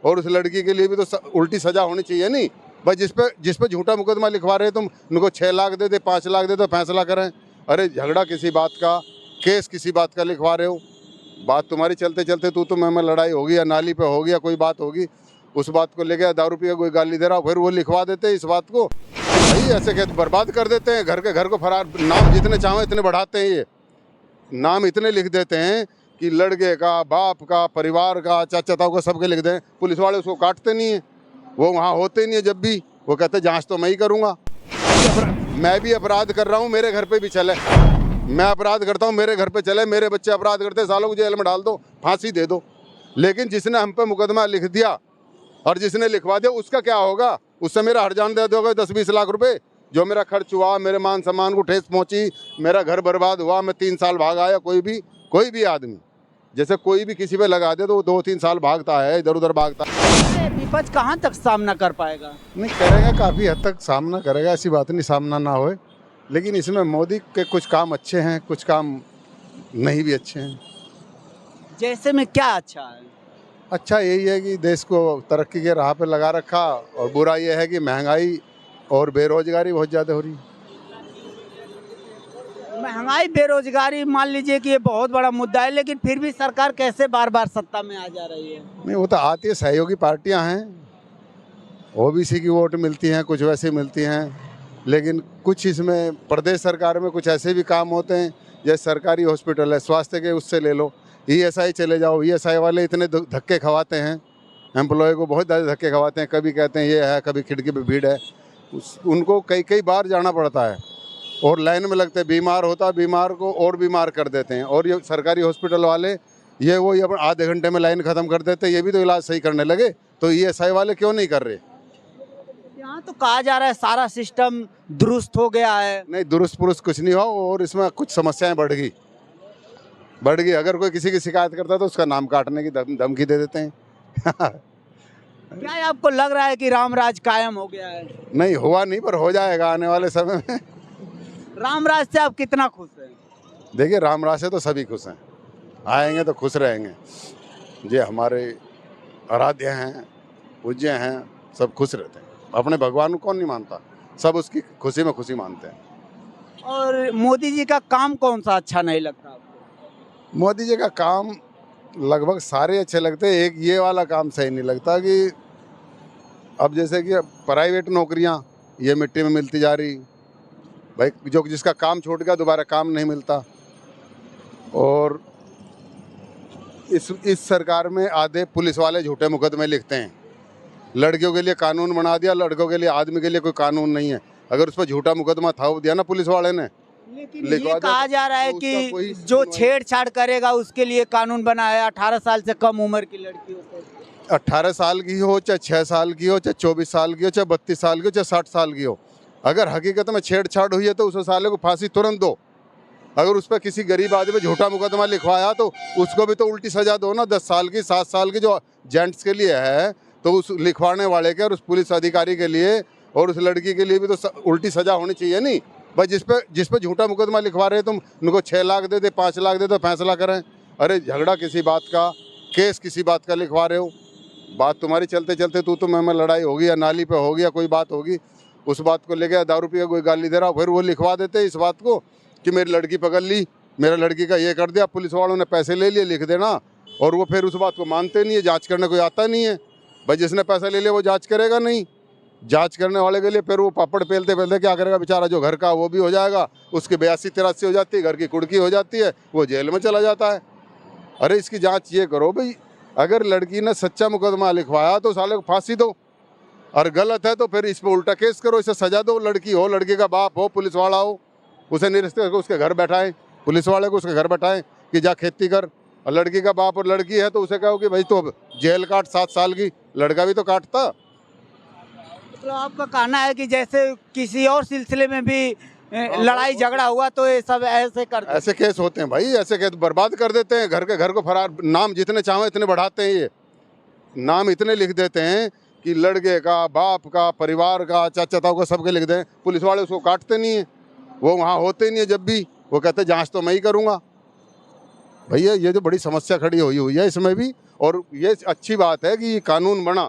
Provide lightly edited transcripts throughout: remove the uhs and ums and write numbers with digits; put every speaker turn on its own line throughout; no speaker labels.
और उस लड़की के लिए भी तो उल्टी सजा होनी चाहिए नहीं भाई। जिस पे झूठा मुकदमा लिखवा रहे तुम, उनको 6 लाख दे दे, 5 लाख दे दो, फैसला करें। अरे झगड़ा किसी बात का, केस किसी बात का लिखवा रहे हो, बात तुम्हारी चलते चलते तू मैं लड़ाई होगी या नाली पे होगी या कोई बात होगी, उस बात को लेके दारू पी कोई गाली दे रहा, फिर वो लिखवा देते हैं इस बात को। भाई ऐसे कहते बर्बाद कर देते हैं घर को फरार। नाम जितने चाहो इतने बढ़ाते हैं, ये नाम इतने लिख देते हैं कि लड़के का, बाप का, परिवार का, चाचा ताऊ का, सबके लिख दें। पुलिस वाले उसको काटते नहीं है, वो वहाँ होते नहीं है। जब भी वो कहते जांच तो मैं ही करूँगा। मैं भी अपराध कर रहा हूँ, मेरे घर पे भी चले। मैं अपराध करता हूँ, मेरे घर पे चले। मेरे बच्चे अपराध करते, सालों को जेल में डाल दो, फांसी दे दो। लेकिन जिसने हम पे मुकदमा लिख दिया और जिसने लिखवा दिया, उसका क्या होगा? उससे मेरा हरजान दे दोगे 10-20 लाख रुपए, जो मेरा खर्च हुआ, मेरे मान सम्मान को ठेस पहुंची, मेरा घर बर्बाद हुआ, मैं 3 साल भाग आया। कोई भी आदमी जैसे कोई भी किसी पे लगा दे तो वो 2-3 साल भागता है, इधर उधर भागता है।
विपक्ष कहाँ तक सामना कर पाएगा?
नहीं करेगा, काफ़ी हद तक सामना करेगा, ऐसी बात नहीं सामना ना होए। लेकिन इसमें मोदी के कुछ काम अच्छे हैं, कुछ काम नहीं भी अच्छे हैं।
जैसे में क्या अच्छा है?
अच्छा यही है कि देश को तरक्की के राह पे लगा रखा, और बुरा ये है कि महंगाई और बेरोजगारी बहुत ज़्यादा हो रही है।
महंगाई, बेरोजगारी मान लीजिए कि ये बहुत बड़ा मुद्दा है, लेकिन फिर भी सरकार कैसे बार बार सत्ता में आ जा रही है?
नहीं, वो तो आती है, सहयोगी पार्टियां हैं, ओबीसी की वोट मिलती हैं, कुछ वैसे मिलती हैं। लेकिन कुछ इसमें प्रदेश सरकार में कुछ ऐसे भी काम होते हैं, जैसे सरकारी हॉस्पिटल है, स्वास्थ्य के उससे ले लो, ईएसआई चले जाओ। ईएसआई वाले इतने धक्के खवाते हैं, एम्प्लॉय को बहुत ज़्यादा धक्के खवाते हैं। कभी कहते हैं ये है, कभी खिड़की पे भीड़ है, उनको कई बार जाना पड़ता है और लाइन में लगते हैं। बीमार होता, बीमार को और बीमार कर देते हैं। और ये सरकारी हॉस्पिटल वाले ये अपने आधे घंटे में लाइन ख़त्म कर देते हैं। ये भी तो इलाज सही करने लगे, तो ईएसआई वाले क्यों नहीं कर रहे?
यहाँ तो कहा जा रहा है सारा सिस्टम दुरुस्त हो गया है।
नहीं, दुरुस्त पुरुस्त कुछ नहीं हो, और इसमें कुछ समस्याएं बढ़ गई। अगर कोई किसी की शिकायत करता है तो उसका नाम काटने की धमकी दे देते हैं।
क्या आपको लग रहा है कि रामराज कायम हो गया है?
नहीं हुआ नहीं, पर हो जाएगा आने वाले समय में।
रामराज से आप कितना खुश हैं?
देखिए, रामराज से तो सभी खुश हैं, आएंगे तो खुश रहेंगे। ये हमारे आराध्य हैं, पूज्य हैं, सब खुश रहते हैं। अपने भगवान को कौन नहीं मानता? सब उसकी खुशी में खुशी मानते हैं।
और मोदी जी का काम कौन सा अच्छा नहीं लगता आपको?
मोदी जी का काम लगभग सारे अच्छे लगते हैं। एक ये वाला काम सही नहीं लगता कि अब जैसे कि प्राइवेट नौकरियां ये मिट्टी में मिलती जा रही भाई। जिसका काम छूट गया दोबारा काम नहीं मिलता। और इस सरकार में आधे पुलिस वाले झूठे मुकदमे लिखते हैं। लड़कियों के लिए कानून बना दिया, लड़कों के लिए, आदमी के लिए कोई कानून नहीं है। अगर उस पर झूठा मुकदमा थाप दिया ना पुलिस वाले ने,
लेकिन ये कहा जा रहा है कि जो छेड़छाड़ करेगा उसके लिए कानून बना है, 18 साल से कम उम्र की लड़कियों को।
18 साल की हो, चाहे 6 साल की हो, चाहे 24 साल की हो, चाहे 32 साल की हो, चाहे 60 साल की हो, अगर हकीकत में छेड़छाड़ हुई है तो उस साले को फांसी तुरंत दो। अगर उस पर किसी गरीब आदमी पे झूठा मुकदमा लिखवाया तो उसको भी तो उल्टी सजा दो ना। 10 साल की, 7 साल की जो जेंट्स के लिए है, तो उस लिखवाने वाले के और उस पुलिस अधिकारी के लिए और उस लड़की के लिए भी तो उल्टी सजा होनी चाहिए नहीं भाई। जिस पे झूठा मुकदमा लिखवा रहे तुम, उनको 6 लाख दे दे, 5 लाख दे दो, फैसला करें। अरे झगड़ा किसी बात का, केस किसी बात का लिखवा रहे हो, बात तुम्हारी चलते चलते तू मैं लड़ाई होगी या नाली पे होगी या कोई बात होगी, उस बात को लेके दारू पी कोई गाली दे रहा, फिर वो लिखवा देते इस बात को कि मेरी लड़की पकड़ ली, मेरा लड़की का ये कर दिया। पुलिस वालों ने पैसे ले लिए, लिख देना, और वो फिर उस बात को मानते नहीं है। जांच करने कोई आता नहीं है भाई। जिसने पैसा ले लिया वो जांच करेगा नहीं। जांच करने वाले के लिए फिर वो पापड़ पेलते पेलते क्या करेगा बेचारा? जो घर का वो भी हो जाएगा, उसकी 82-83 हो जाती है, घर की कुड़की हो जाती है, वो जेल में चला जाता है। अरे इसकी जांच ये करो भाई, अगर लड़की ने सच्चा मुकदमा लिखवाया तो साले को फांसी दो, और गलत है तो फिर इस पर उल्टा केस करो, इसे सजा दो। लड़की हो, लड़की का बाप हो, पुलिस वाला हो, उसे निरस्त करके उसके घर बैठाएं, पुलिस वाले को उसके घर बैठाएं कि जा खेती कर। और लड़की का बाप और लड़की है तो उसे कहो कि भाई तो जेल काट 7 साल की। लड़का भी तो काटता।
तो आपका कहना है कि जैसे किसी और सिलसिले में भी लड़ाई झगड़ा हुआ तो ये सब ऐसे करते हैं?
ऐसे केस होते हैं भाई, ऐसे केस बर्बाद कर देते हैं घर को फरार। नाम जितने चाहो इतने बढ़ाते हैं। ये नाम इतने लिख देते हैं कि लड़के का, बाप का, परिवार का, चाचा ताऊ का, सबके लिख दें। पुलिस वाले उसको काटते नहीं है, वो वहाँ होते नहीं है। जब भी वो कहते जांच तो मैं ही करूँगा। भैया ये जो बड़ी समस्या खड़ी हुई है इसमें भी, और ये अच्छी बात है कि ये कानून बना,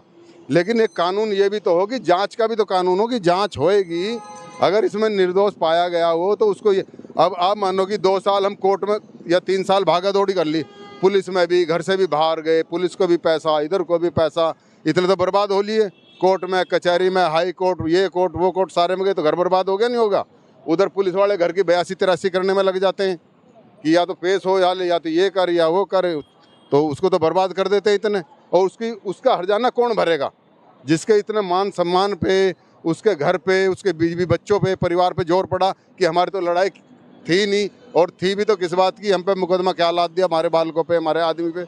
लेकिन एक कानून ये भी तो हो कि जांच का भी तो कानून हो कि जांच होएगी। अगर इसमें निर्दोष पाया गया हो तो उसको ये, अब आप मानो कि 2 साल हम कोर्ट में या 3 साल भागा दौड़ी कर ली, पुलिस में भी, घर से भी बाहर गए, पुलिस को भी पैसा, इधर को भी पैसा, इतने तो बर्बाद हो लिए। कोर्ट में, कचहरी में, हाई कोर्ट, ये कोर्ट वो कोर्ट, सारे में गए तो घर बर्बाद हो गया नहीं होगा। उधर पुलिस वाले घर की 82-83 करने में लग जाते हैं कि या तो पेश हो या तो ये कर या वो करे, तो उसको तो बर्बाद कर देते इतने। और उसका हर्जाना कौन भरेगा जिसके इतने मान सम्मान पे, उसके घर पे, उसके बीवी बच्चों पे, परिवार पे जोर पड़ा कि हमारी तो लड़ाई थी नहीं, और थी भी तो किस बात की, हम पे मुकदमा क्या लाद दिया, हमारे बालकों पे, हमारे आदमी पे।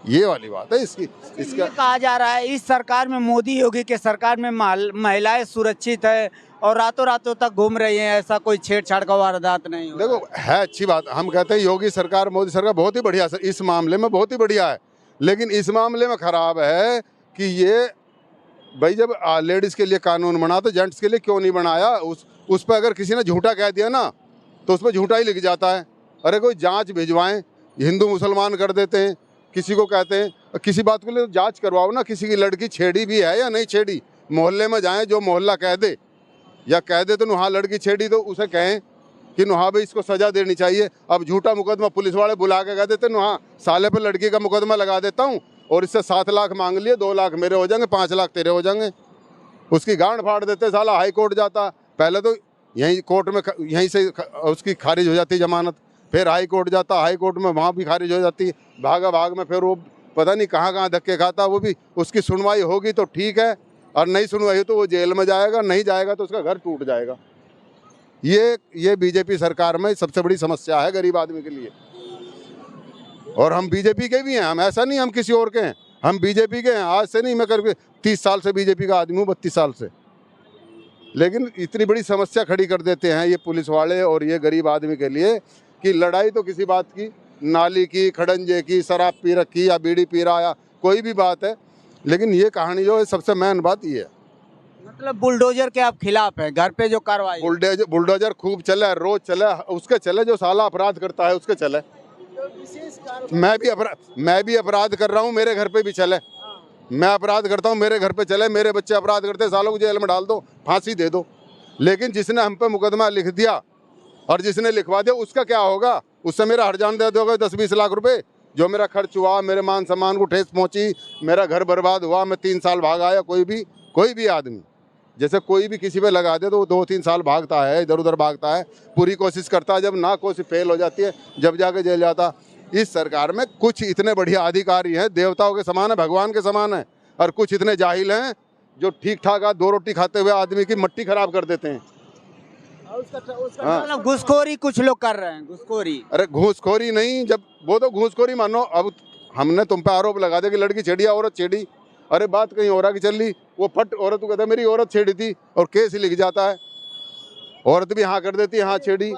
ये वाली बात है इसका।
कहा जा रहा है इस सरकार में, मोदी योगी के सरकार में महिलाएं सुरक्षित है और रातों रातों तक घूम रही हैं, ऐसा कोई छेड़छाड़ का वारदात नहीं हो।
देखो है अच्छी बात, हम कहते हैं योगी सरकार, मोदी सरकार बहुत ही बढ़िया, इस मामले में बहुत ही बढ़िया है, लेकिन इस मामले में खराब है कि ये भाई जब लेडीज़ के लिए कानून बना तो जेंट्स के लिए क्यों नहीं बनाया। उस पर अगर किसी ने झूठा कह दिया ना तो उस पर झूठा ही लिख जाता है। अरे कोई जांच भिजवाएं, हिंदू मुसलमान कर देते हैं, किसी को कहते हैं किसी बात के लिए तो जांच करवाओ ना, किसी की लड़की छेड़ी भी है या नहीं छेड़ी, मोहल्ले में जाएं, जो मोहल्ला कह दे या कह दे तो नुहा लड़की छेड़ी तो उसे कहें कि नुहा भाई इसको सज़ा देनी चाहिए। अब झूठा मुकदमा पुलिस वाले बुला के कह देते नुहा साले पर लड़की का मुकदमा लगा देता हूँ और इससे 7 लाख मांग लिए, 2 लाख मेरे हो जाएंगे, 5 लाख तेरे हो जाएंगे। उसकी गांड फाड़ देते, साला हाई कोर्ट जाता, पहले तो यहीं कोर्ट में यहीं से उसकी खारिज हो जाती जमानत, फिर हाई कोर्ट जाता, हाई कोर्ट में वहाँ भी खारिज हो जाती, भागा भाग में फिर वो पता नहीं कहाँ कहाँ धक्के खाता। वो भी उसकी सुनवाई होगी तो ठीक है, और नहीं सुनवाई हो तो वो जेल में जाएगा, नहीं जाएगा तो उसका घर टूट जाएगा। ये बीजेपी सरकार में सबसे बड़ी समस्या है गरीब आदमी के लिए। और हम बीजेपी के भी हैं, हम ऐसा नहीं हम किसी और के हैं, हम बीजेपी के हैं। आज से नहीं, मैं करके 30 साल से बीजेपी का आदमी हूँ, 32 साल से। लेकिन इतनी बड़ी समस्या खड़ी कर देते हैं ये पुलिस वाले और ये गरीब आदमी के लिए कि लड़ाई तो किसी बात की, नाली की, खड़ंजे की, शराब पी रखी या बीड़ी पी रहा या कोई भी बात है, लेकिन ये कहानी जो है सबसे मेन बात ये है।
मतलब बुलडोजर के आप खिलाफ हैं, घर पे जो कार्रवाई?
बुलडोजर खूब चले, रोज चले, उसके चले जो साला अपराध करता है उसके चले। मैं भी अपराध कर रहा हूँ, मेरे घर पे भी चले। मैं अपराध करता हूँ, मेरे घर पे चले, मेरे बच्चे अपराध करते, सालों को जेल में डाल दो, फांसी दे दो। लेकिन जिसने हम पे मुकदमा लिख दिया और जिसने लिखवा दिया उसका क्या होगा? उससे मेरा हर्जान दे दोगे 10-20 लाख रुपए, जो मेरा खर्च हुआ, मेरे मान सम्मान को ठेस पहुंची, मेरा घर बर्बाद हुआ, मैं 3 साल भाग आया। कोई भी आदमी जैसे कोई भी किसी पे लगा दे तो वो 2-3 साल भागता है, इधर उधर भागता है, पूरी कोशिश करता है, जब ना कोशिश फेल हो जाती है, जब जाके जेल जाता। इस सरकार में कुछ इतने बढ़िया अधिकारी हैं, देवताओं के समान है, भगवान के समान है, और कुछ इतने जाहिल हैं जो ठीक ठाक 2 रोटी खाते हुए आदमी की मट्टी खराब कर देते हैं।
मतलब घूसखोरी कुछ लोग कर रहे हैं, घूसखोरी।
अरे घूसखोरी नहीं, जब वो तो घूसखोरी मानो। अब हमने तुम पे आरोप लगा दिया कि लड़की छेड़ी या औरत छेड़ी, अरे बात कहीं और की चल रही, वो फट औरत को कहता है मेरी औरत छेड़ी थी और केस ही लिख जाता है, औरत भी हाँ कर देती है, हाँ छेड़ी।